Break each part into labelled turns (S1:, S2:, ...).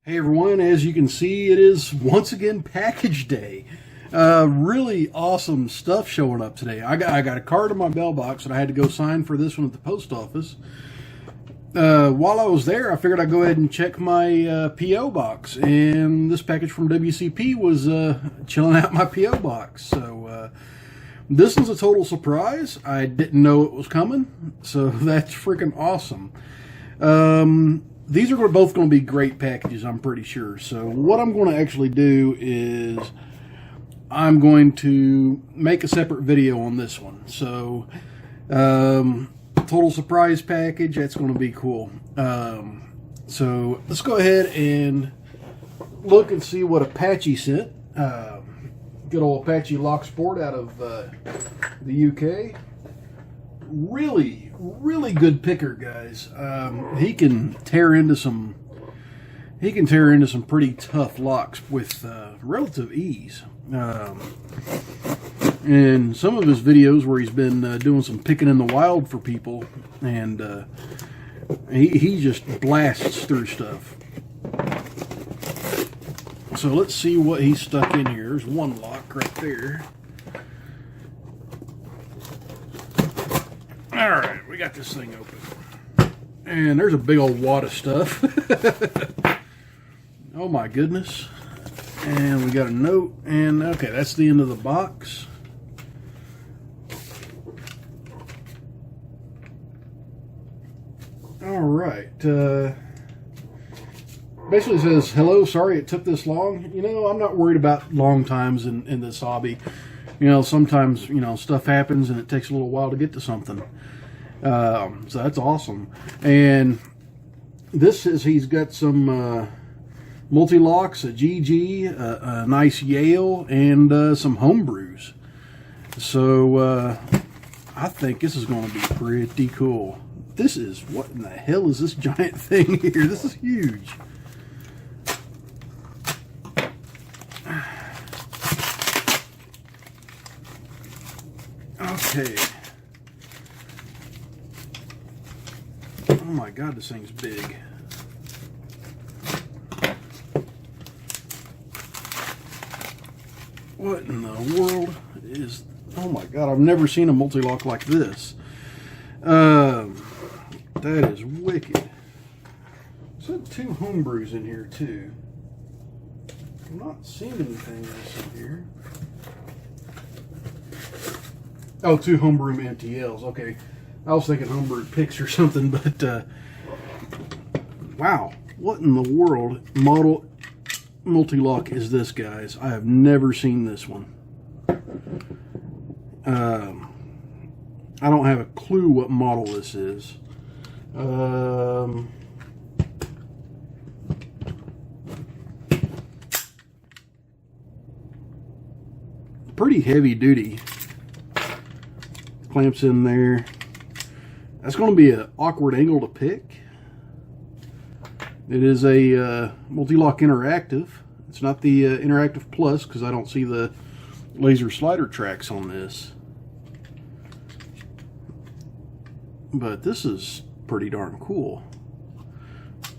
S1: Hey everyone, as you can see, it is once again package day. Really awesome stuff showing up today. I got a card in my mailbox that I had to go sign for this one at the post office. While I was there, I figured I'd go ahead and check my P.O. box, and this package from WCP was chilling out my P.O. box. So this was a total surprise. I didn't know it was coming, so that's freaking awesome. These are both going to be great packages, I'm pretty sure. So what I'm going to actually do is I'm going to make a separate video on this one. So total surprise package, that's going to be cool. So let's go ahead and look and see what Apache sent. Good old Apache Locksport out of the UK. Really good picker, guys. He can tear into some pretty tough locks with relative ease. And some of his videos where he's been doing some picking in the wild for people, and he just blasts through stuff. So let's see what he stuck in here. There's one lock right there. Alright, we got this thing open. And there's a big old wad of stuff. Oh my goodness. And we got a note. And okay, that's the end of the box. Alright. Basically says, hello, sorry it took this long. You know, I'm not worried about long times in this hobby. You know, sometimes, you know, stuff happens and it takes a little while to get to something. So that's awesome. And this is, he's got some multi-locks, a GG, a nice Yale, and some homebrews. So I think this is going to be pretty cool. This is, what in the hell is this giant thing here? This is huge. Okay. Oh my God, this thing's big. What in the world is... Oh my God, I've never seen a multi-lock like this. That is wicked. There's 2 homebrews in here too. I'm not seeing anything else in here. Oh, 2 homebrew MTLs. Okay, I was thinking homebrew picks or something, but wow, what in the world model multi-lock is this, guys? I have never seen this one. I don't have a clue what model this is. Pretty heavy duty. Clamps in there. That's going to be an awkward angle to pick. It is a multi-lock interactive. It's not the interactive plus because I don't see the laser slider tracks on this. But this is pretty darn cool.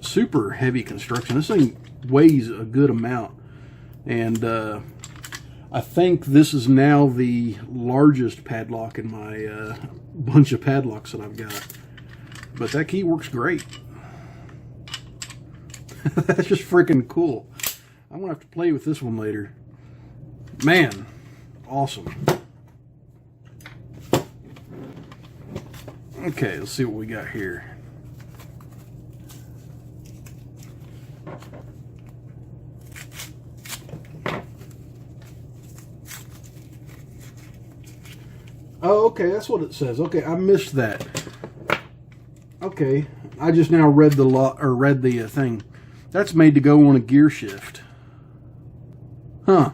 S1: Super heavy construction. This thing weighs a good amount. And I think this is now the largest padlock in my bunch of padlocks that I've got. But that key works great. That's just freaking cool. I'm going to have to play with this one later. Man, awesome. Okay, let's see what we got here. Oh, okay, that's what it says. Okay, I missed that. Okay, I just now read the thing. That's made to go on a gear shift. Huh.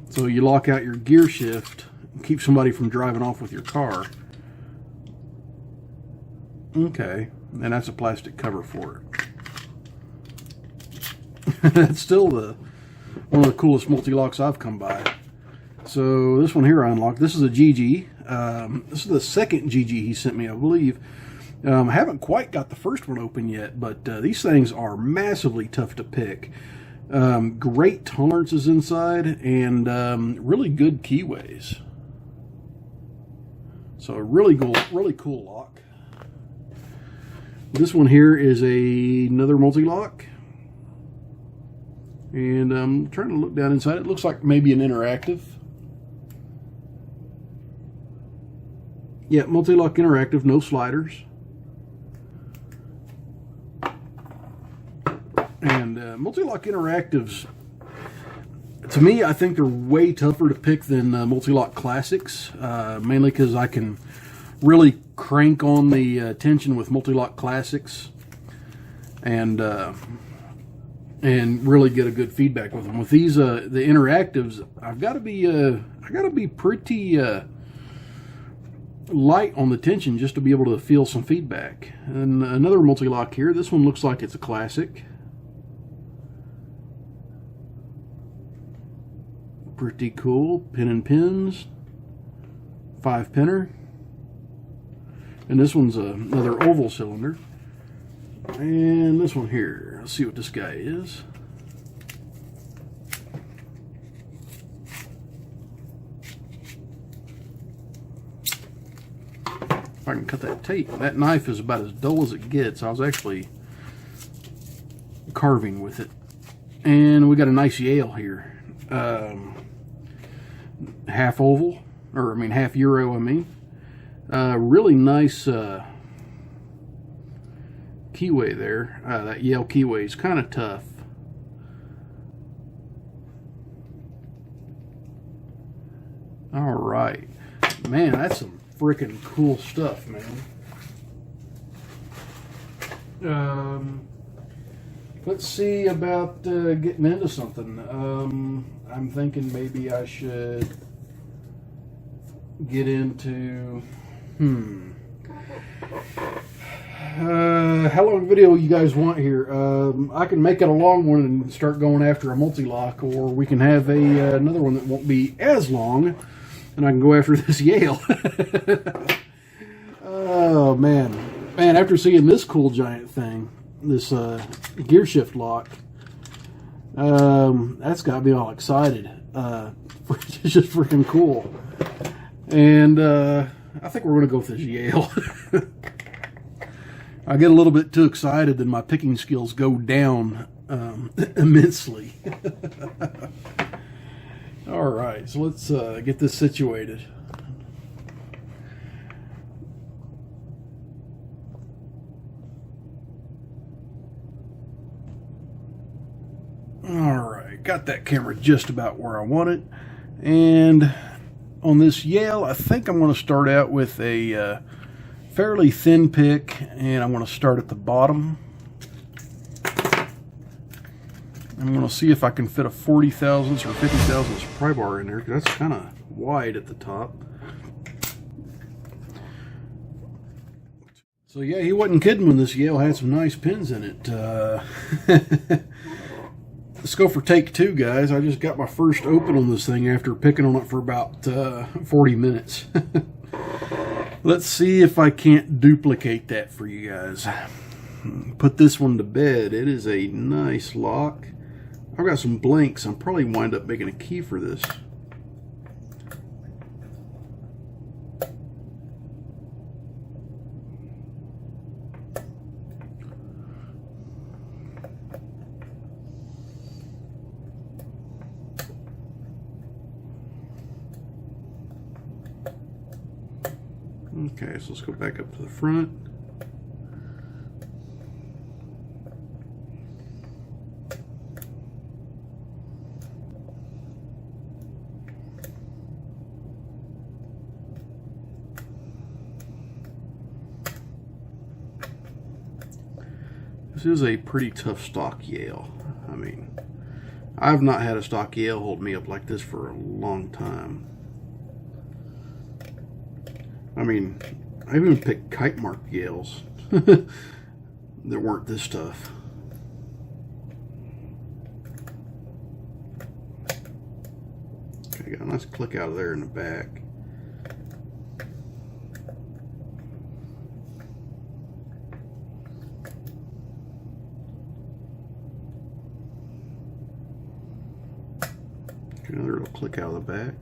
S1: So you lock out your gear shift and keep somebody from driving off with your car. Okay, and that's a plastic cover for it. That's still one of the coolest multi-locks I've come by. So this one here I unlocked. This is a GG. This is the second GG he sent me, I believe. I haven't quite got the first one open yet, but these things are massively tough to pick. Great tolerances inside, and really good keyways. So a really cool lock. This one here is another multi-lock. And I'm trying to look down inside. It looks like maybe an interactive. Yeah, multi-lock interactive, no sliders. And multi-lock interactives, to me, I think they're way tougher to pick than multi-lock classics, mainly because I can really crank on the tension with multi-lock classics, and really get a good feedback with them. With these, the interactives, I got to be pretty light on the tension just to be able to feel some feedback. And another multi-lock here. This one looks like it's a classic. Pretty cool. Pin and pins. 5-pinner. And this one's another oval cylinder. And this one here. Let's see what this guy is. If I can cut that tape. That knife is about as dull as it gets. I was actually carving with it. And we got a nice Yale here. Half oval, or I mean half euro, really nice keyway there. That Yale keyway is kind of tough. All right, man, that's some freaking cool stuff, man. Let's see about getting into something. I'm thinking maybe I should get into, how long video you guys want here? I can make it a long one and start going after a multi-lock, or we can have another one that won't be as long, and I can go after this Yale. Oh, man. Man, after seeing this cool giant thing, this gear shift lock, that's got me all excited. It's just freaking cool. And I think we're going to go with this Yale. I get a little bit too excited, then my picking skills go down immensely. All right, so let's get this situated. Alright, got that camera just about where I want it. And on this Yale, I think I'm going to start out with a fairly thin pick, and I'm going to start at the bottom. I'm going to see if I can fit a 40 thousandths or 50 thousandths pry bar in there, because that's kind of wide at the top. So yeah, he wasn't kidding when this Yale had some nice pins in it. Let's go for take two, guys. I just got my first open on this thing after picking on it for about 40 minutes. Let's see if I can't duplicate that for you guys. Put this one to bed. It is a nice lock. I've got some blanks. I'll probably wind up making a key for this. Okay, so let's go back up to the front. This is a pretty tough stock Yale. I mean, I've not had a stock Yale hold me up like this for a long time. I mean, I even picked kite mark Yales that weren't this tough. Okay, got a nice click out of there in the back. Another little click out of the back.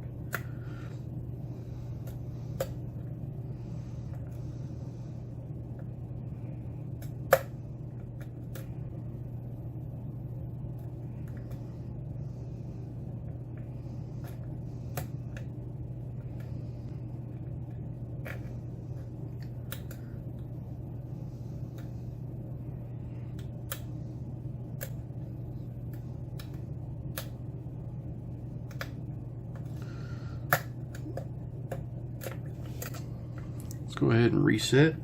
S1: Go ahead and reset,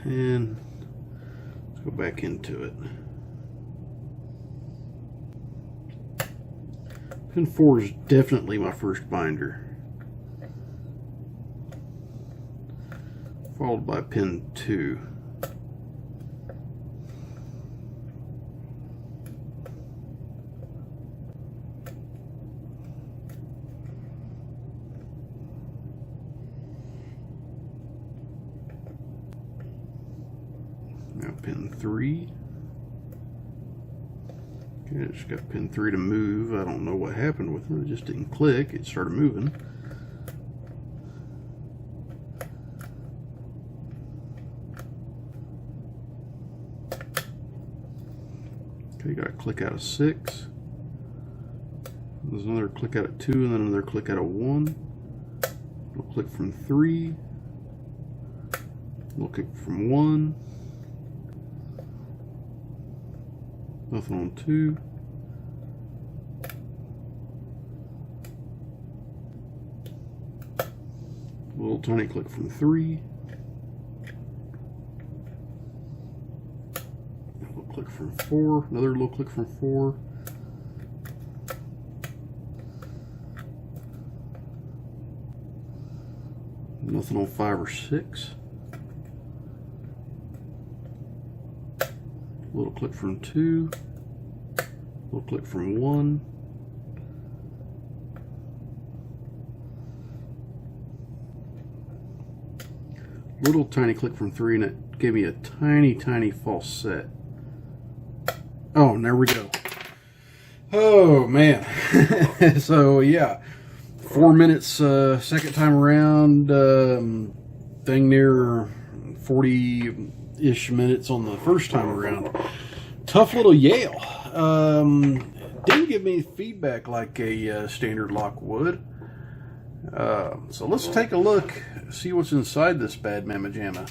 S1: and let's go back into it. Pin 4 is definitely my first binder, followed by pin 2. Now pin 3. Okay, I just got pin 3 to move. I don't know what happened with it. It just didn't click. It started moving. Okay, got a click out of 6. There's another click out of 2, and then another click out of 1. We'll click from 3. We'll click from 1. Nothing on 2. A little tiny click from 3. A little click from 4. Another little click from 4. Nothing on 5 or 6. Little click from 2, little click from 1, little tiny click from 3, and it gave me a tiny false set. Oh, and there we go. Oh man. So yeah, 4 minutes second time around, thing near 40-ish minutes on the first time around. Tough little Yale. Didn't give me feedback like a standard lock would. So let's take a look, see what's inside this bad mamma jamma.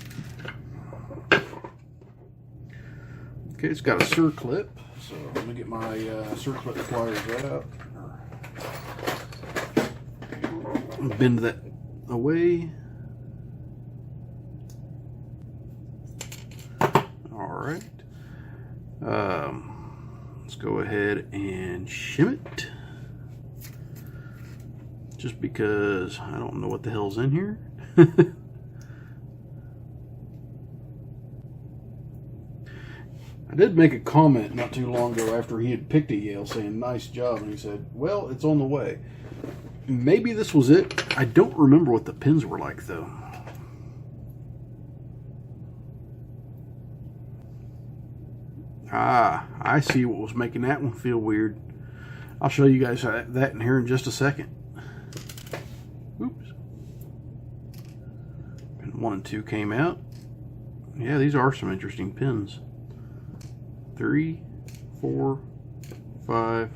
S1: Okay, it's got a circlip. So let me get my circlip pliers out. Bend that away. Alright, let's go ahead and shim it, just because I don't know what the hell's in here. I did make a comment not too long ago after he had picked a Yale saying nice job, and he said, well, it's on the way. Maybe this was it. I don't remember what the pins were like though. Ah, I see what was making that one feel weird. I'll show you guys that in here in just a second. Oops. Pin 1 and 2 came out. Yeah, these are some interesting pins. 3, 4, 5,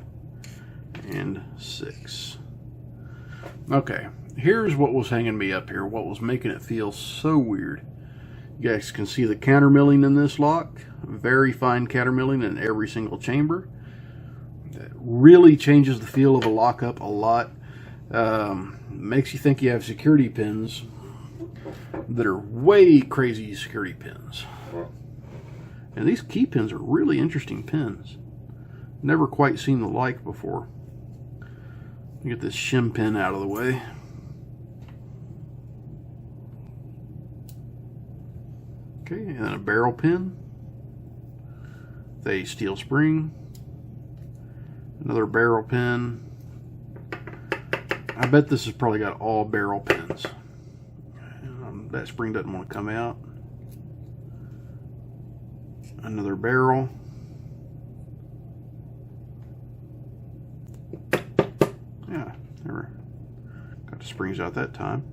S1: and 6. Okay, here's what was hanging me up here, what was making it feel so weird. You guys can see the countermilling in this lock. Very fine countermilling in every single chamber. That really changes the feel of a lockup a lot. Makes you think you have security pins that are way crazy security pins. And these key pins are really interesting pins. Never quite seen the like before. Get this shim pin out of the way. Okay, and then a barrel pin. With a steel spring. Another barrel pin. I bet this has probably got all barrel pins. That spring doesn't want to come out. Another barrel. Yeah, springs out that time.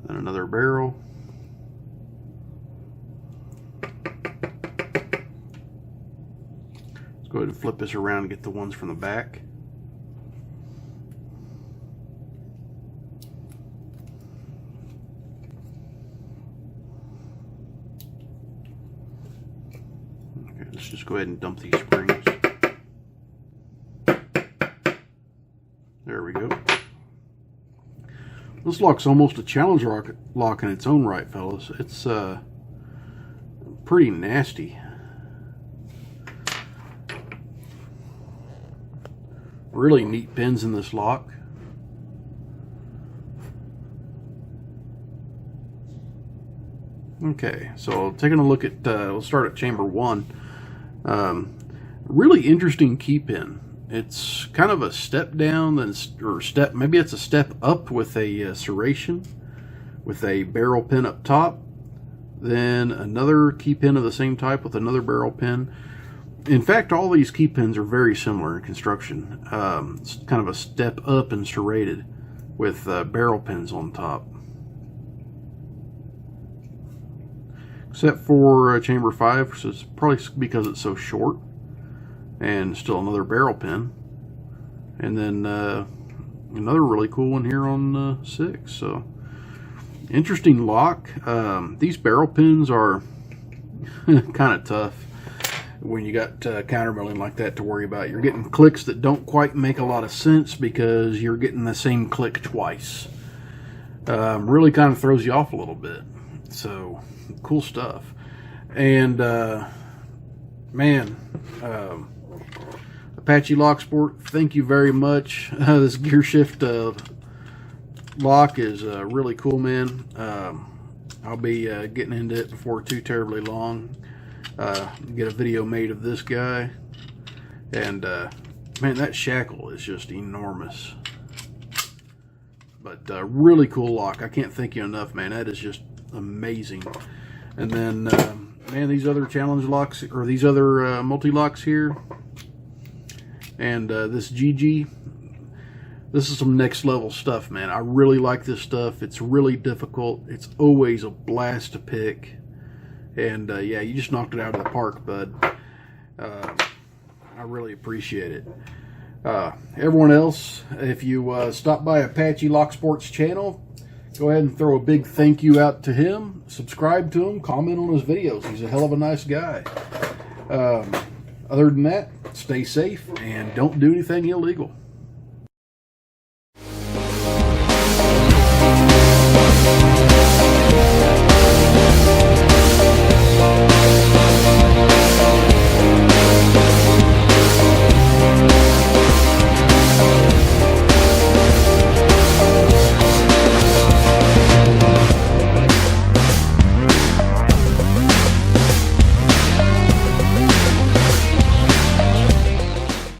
S1: Then another barrel. Let's go ahead and flip this around and get the ones from the back. Okay, let's just go ahead and dump these springs. There we go. This lock's almost a challenge lock in its own right, fellas. It's pretty nasty. Really neat pins in this lock. Okay, so taking a look at, we'll start at chamber 1. Really interesting key pin. It's kind of a step down, or maybe it's a step up with a serration, with a barrel pin up top, then another key pin of the same type with another barrel pin. In fact, all these key pins are very similar in construction. It's kind of a step up and serrated with barrel pins on top. Except for chamber 5, so it's probably because it's so short. And still another barrel pin, and then another really cool one here on 6. So interesting lock. These barrel pins are kind of tough when you got countermilling like that to worry about. You're getting clicks that don't quite make a lot of sense because you're getting the same click twice. Really kind of throws you off a little bit. So cool stuff. And man, Apache Locksport, thank you very much. This gear shift lock is really cool, man. I'll be getting into it before too terribly long. Get a video made of this guy. And man, that shackle is just enormous. But really cool lock. I can't thank you enough, man. That is just amazing. And then, man, these other challenge locks, or these other multi-locks here, and this GG, this is some next level stuff, man. I really like this stuff. It's really difficult. It's always a blast to pick. And yeah, you just knocked it out of the park, bud. I really appreciate it. Everyone else, if you stop by Apache Locksport's channel, go ahead and throw a big thank you out to him. Subscribe to him. Comment on his videos. He's a hell of a nice guy. Other than that, stay safe and don't do anything illegal.